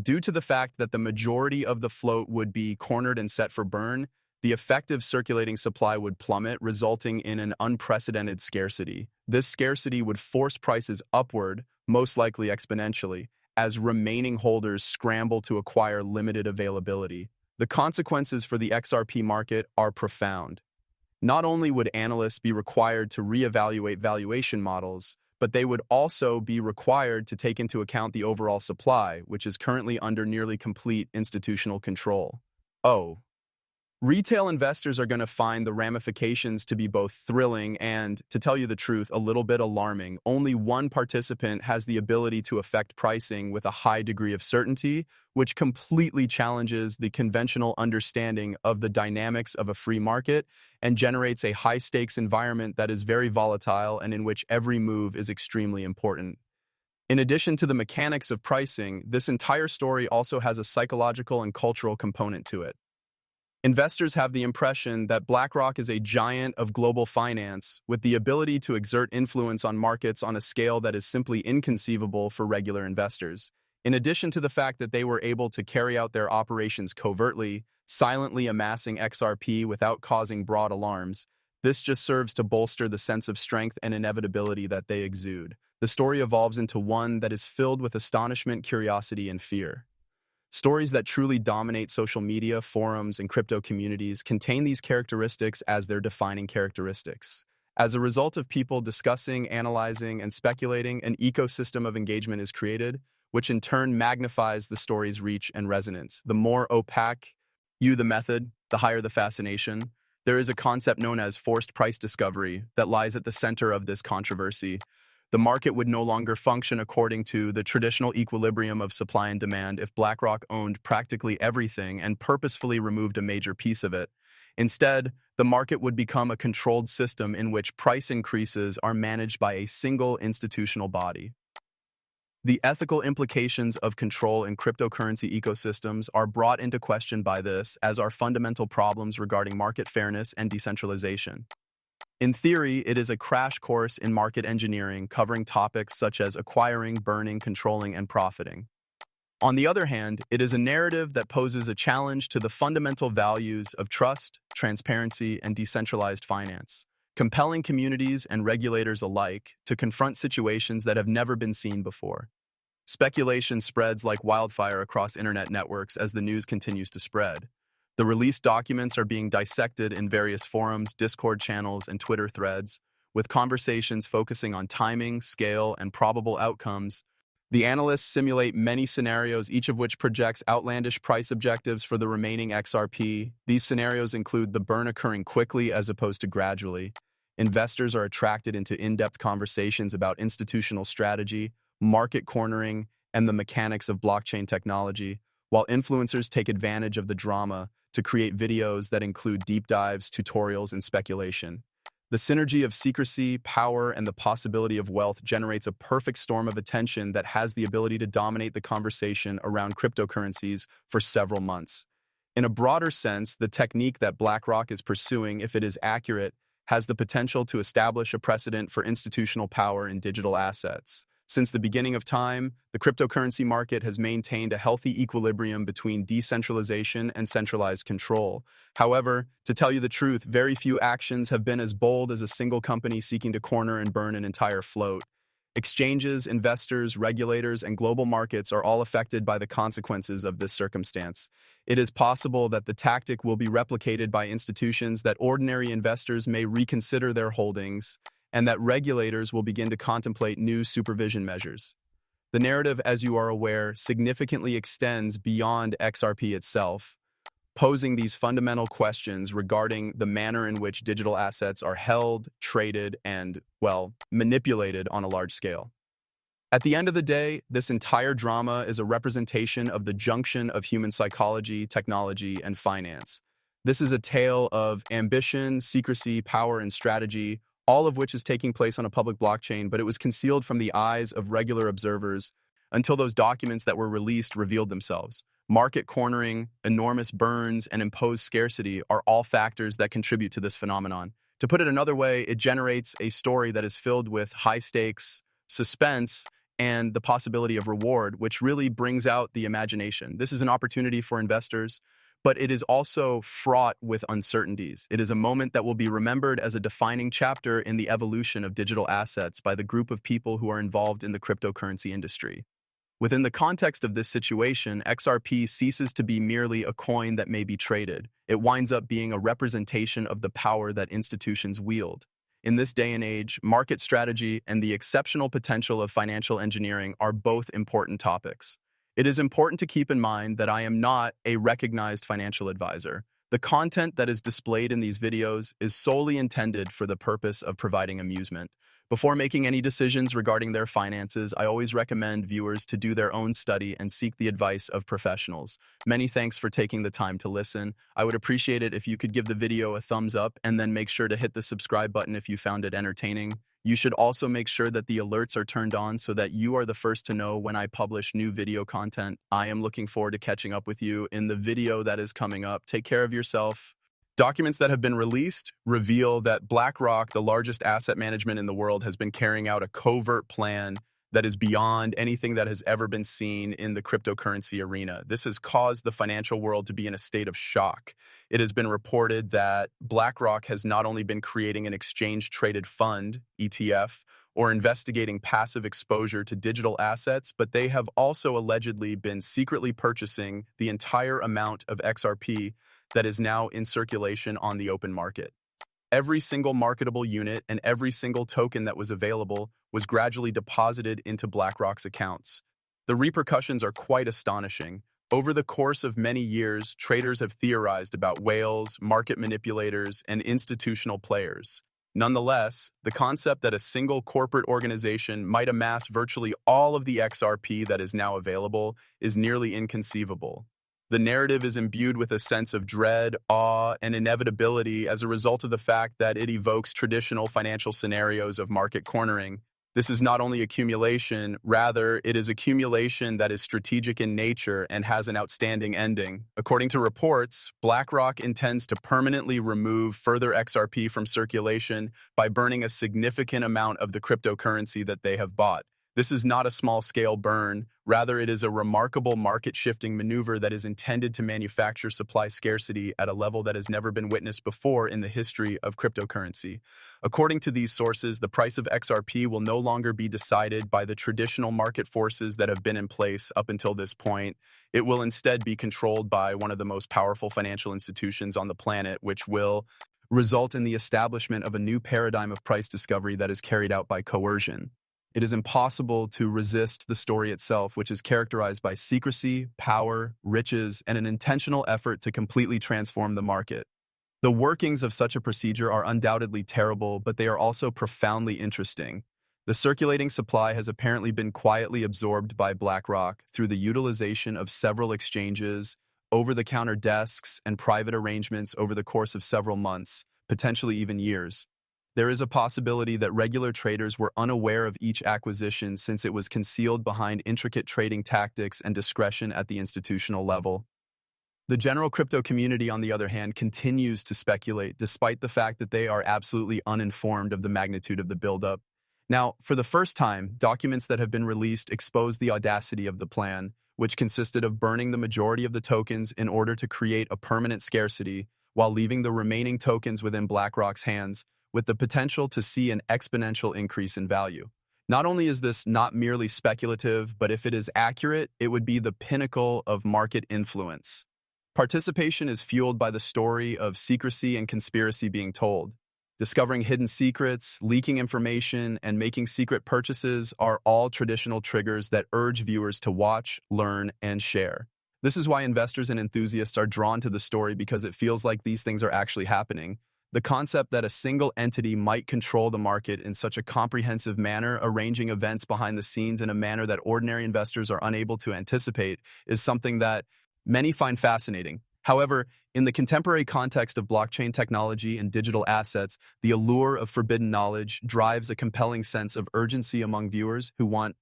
Due to the fact that the majority of the float would be cornered and set for burn, the effective circulating supply would plummet, resulting in an unprecedented scarcity. This scarcity would force prices upward, most likely exponentially, as remaining holders scramble to acquire limited availability. The consequences for the XRP market are profound. Not only would analysts be required to reevaluate valuation models, but they would also be required to take into account the overall supply, which is currently under nearly complete institutional control. Oh, retail investors are going to find the ramifications to be both thrilling and, to tell you the truth, a little bit alarming. Only one participant has the ability to affect pricing with a high degree of certainty, which completely challenges the conventional understanding of the dynamics of a free market and generates a high-stakes environment that is very volatile and in which every move is extremely important. In addition to the mechanics of pricing, this entire story also has a psychological and cultural component to it. Investors have the impression that BlackRock is a giant of global finance with the ability to exert influence on markets on a scale that is simply inconceivable for regular investors. In addition to the fact that they were able to carry out their operations covertly, silently amassing XRP without causing broad alarms, this just serves to bolster the sense of strength and inevitability that they exude. The story evolves into one that is filled with astonishment, curiosity, and fear. Stories that truly dominate social media, forums, and crypto communities contain these characteristics as their defining characteristics. As a result of people discussing, analyzing, and speculating, an ecosystem of engagement is created, which in turn magnifies the story's reach and resonance. The more opaque the method, the higher the fascination. There is a concept known as forced price discovery that lies at the center of this controversy. The market would no longer function according to the traditional equilibrium of supply and demand if BlackRock owned practically everything and purposefully removed a major piece of it. Instead, the market would become a controlled system in which price increases are managed by a single institutional body. The ethical implications of control in cryptocurrency ecosystems are brought into question by this, as are fundamental problems regarding market fairness and decentralization. In theory, it is a crash course in market engineering covering topics such as acquiring, burning, controlling, and profiting. On the other hand, it is a narrative that poses a challenge to the fundamental values of trust, transparency, and decentralized finance, compelling communities and regulators alike to confront situations that have never been seen before. Speculation spreads like wildfire across internet networks as the news continues to spread. The released documents are being dissected in various forums, Discord channels, and Twitter threads, with conversations focusing on timing, scale, and probable outcomes. The analysts simulate many scenarios, each of which projects outlandish price objectives for the remaining XRP. These scenarios include the burn occurring quickly as opposed to gradually. Investors are attracted into in-depth conversations about institutional strategy, market cornering, and the mechanics of blockchain technology, while influencers take advantage of the drama to create videos that include deep dives, tutorials, and speculation. The synergy of secrecy, power, and the possibility of wealth generates a perfect storm of attention that has the ability to dominate the conversation around cryptocurrencies for several months. In a broader sense, the technique that BlackRock is pursuing, if it is accurate, has the potential to establish a precedent for institutional power in digital assets. Since the beginning of time, the cryptocurrency market has maintained a healthy equilibrium between decentralization and centralized control. However, to tell you the truth, very few actions have been as bold as a single company seeking to corner and burn an entire float. Exchanges, investors, regulators, and global markets are all affected by the consequences of this circumstance. It is possible that the tactic will be replicated by institutions, that ordinary investors may reconsider their holdings, and that regulators will begin to contemplate new supervision measures. The narrative, as you are aware, significantly extends beyond XRP itself, posing these fundamental questions regarding the manner in which digital assets are held, traded, and, manipulated on a large scale. At the end of the day, this entire drama is a representation of the junction of human psychology, technology, and finance. This is a tale of ambition, secrecy, power, and strategy, all of which is taking place on a public blockchain, but it was concealed from the eyes of regular observers until those documents that were released revealed themselves. Market cornering, enormous burns, and imposed scarcity are all factors that contribute to this phenomenon. To put it another way, it generates a story that is filled with high stakes, suspense, and the possibility of reward, which really brings out the imagination. This is an opportunity for investors, but it is also fraught with uncertainties. It is a moment that will be remembered as a defining chapter in the evolution of digital assets by the group of people who are involved in the cryptocurrency industry. Within the context of this situation, XRP ceases to be merely a coin that may be traded. It winds up being a representation of the power that institutions wield. In this day and age, market strategy and the exceptional potential of financial engineering are both important topics. It is important to keep in mind that I am not a recognized financial advisor. The content that is displayed in these videos is solely intended for the purpose of providing amusement. Before making any decisions regarding their finances, I always recommend viewers to do their own study and seek the advice of professionals. Many thanks for taking the time to listen. I would appreciate it if you could give the video a thumbs up and then make sure to hit the subscribe button if you found it entertaining. You should also make sure that the alerts are turned on so that you are the first to know when I publish new video content. I am looking forward to catching up with you in the video that is coming up. Take care of yourself. Documents that have been released reveal that BlackRock, the largest asset management in the world, has been carrying out a covert plan that is beyond anything that has ever been seen in the cryptocurrency arena. This has caused the financial world to be in a state of shock. It has been reported that BlackRock has not only been creating an exchange-traded fund, ETF, or investigating passive exposure to digital assets, but they have also allegedly been secretly purchasing the entire amount of XRP that is now in circulation on the open market. Every single marketable unit and every single token that was available was gradually deposited into BlackRock's accounts. The repercussions are quite astonishing. Over the course of many years, traders have theorized about whales, market manipulators, and institutional players. Nonetheless, the concept that a single corporate organization might amass virtually all of the XRP that is now available is nearly inconceivable. The narrative is imbued with a sense of dread, awe, and inevitability as a result of the fact that it evokes traditional financial scenarios of market cornering. This is not only accumulation, rather, it is accumulation that is strategic in nature and has an outstanding ending. According to reports, BlackRock intends to permanently remove further XRP from circulation by burning a significant amount of the cryptocurrency that they have bought. This is not a small-scale burn. Rather, it is a remarkable market-shifting maneuver that is intended to manufacture supply scarcity at a level that has never been witnessed before in the history of cryptocurrency. According to these sources, the price of XRP will no longer be decided by the traditional market forces that have been in place up until this point. It will instead be controlled by one of the most powerful financial institutions on the planet, which will result in the establishment of a new paradigm of price discovery that is carried out by coercion. It is impossible to resist the story itself, which is characterized by secrecy, power, riches, and an intentional effort to completely transform the market. The workings of such a procedure are undoubtedly terrible, but they are also profoundly interesting. The circulating supply has apparently been quietly absorbed by BlackRock through the utilization of several exchanges, over-the-counter desks, and private arrangements over the course of several months, potentially even years. There is a possibility that regular traders were unaware of each acquisition since it was concealed behind intricate trading tactics and discretion at the institutional level. The general crypto community, on the other hand, continues to speculate despite the fact that they are absolutely uninformed of the magnitude of the buildup. Now, for the first time, documents that have been released expose the audacity of the plan, which consisted of burning the majority of the tokens in order to create a permanent scarcity while leaving the remaining tokens within BlackRock's hands, with the potential to see an exponential increase in value. Not only is this not merely speculative, but if it is accurate, it would be the pinnacle of market influence. Participation is fueled by the story of secrecy and conspiracy being told. Discovering hidden secrets, leaking information, and making secret purchases are all traditional triggers that urge viewers to watch, learn, and share. This is why investors and enthusiasts are drawn to the story because it feels like these things are actually happening. The concept that a single entity might control the market in such a comprehensive manner, arranging events behind the scenes in a manner that ordinary investors are unable to anticipate, is something that many find fascinating. However, in the contemporary context of blockchain technology and digital assets, the allure of forbidden knowledge drives a compelling sense of urgency among viewers who want